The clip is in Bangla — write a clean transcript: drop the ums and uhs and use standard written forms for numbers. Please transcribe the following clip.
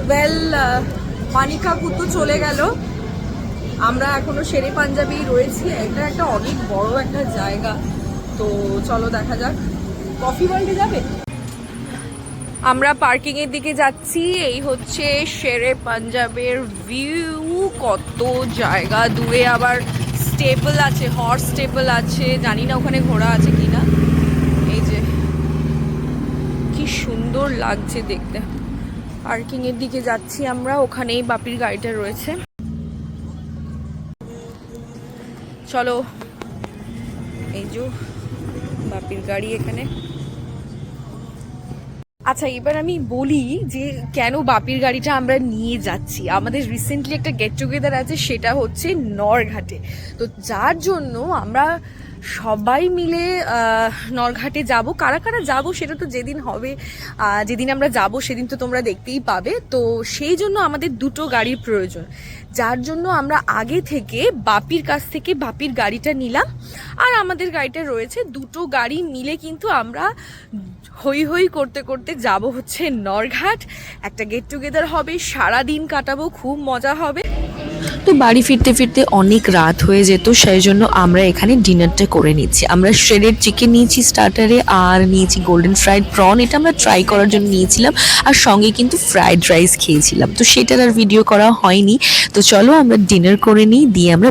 ওয়েল, মানিকা কুতু চলে গেল, আমরা এখনো শেরে পাঞ্জাবি রয়েছি। এটা একটা অনেক বড় একটা জায়গা, তো চলো দেখা যাক। কফি ওয়ার্ল্ডে যাবে? আমরা পার্কিং এর দিকে যাচ্ছি। এই হচ্ছে শেরে পাঞ্জাবের ভিউ। কত জায়গা, দূরে আবার স্টেবল আছে, হর্স স্টেবল আছে, জানি না ওখানে ঘোড়া আছে কিনা। এই যে কি সুন্দর লাগছে দেখতে। পার্কিং এর দিকে যাচ্ছি আমরা, ওখানেই বাপির গাড়িটা রয়েছে। চলো, এই যে বাপির গাড়ি এখানে। আচ্ছা, এবার আমি বলি যে কেন বাপির গাড়িটা আমরা নিয়ে যাচ্ছি। আমাদের রিসেন্টলি একটা গেট টুগেদার আছে, সেটা হচ্ছে নরঘাটে। তো যার জন্য আমরা সবাই মিলে নরঘাটে যাব। কারা কারা যাব সেটা তো যেদিন হবে, যেদিন আমরা যাব সেদিন তো তোমরা দেখতেই পাবে। তো সেই জন্য আমাদের দুটো গাড়ির প্রয়োজন, যার জন্য আমরা আগে থেকে বাপির কাছ থেকে বাপির গাড়িটা নিলাম। আর আমাদের গাড়িটা রয়েছে, দুটো গাড়ি মিলে কিন্তু আমরা হই হই করতে করতে যাব হচ্ছে নরঘাট। একটা গেট টুগেদার হবে, সারাদিন কাটাবো, খুব মজা হবে। তো বাড়ি ফিরতে ফিরতে অনেক রাত হয়ে যেত, সেই জন্য আমরা এখানে ডিনারটা করে নিচ্ছি। আমরা শ্রেডেড চিকেন নিয়েছি স্টার্টারে, আর নিয়েছি গোল্ডেন ফ্রাইড প্রন, এটা আমরা ট্রাই করার জন্য নিয়েছিলাম। আর সঙ্গে কিন্তু ফ্রাইড রাইস খেয়েছিলাম, তো সেটার আর ভিডিও করা হয়নি। তো চলো আমরা ডিনার করে নিই, দিয়ে আমরা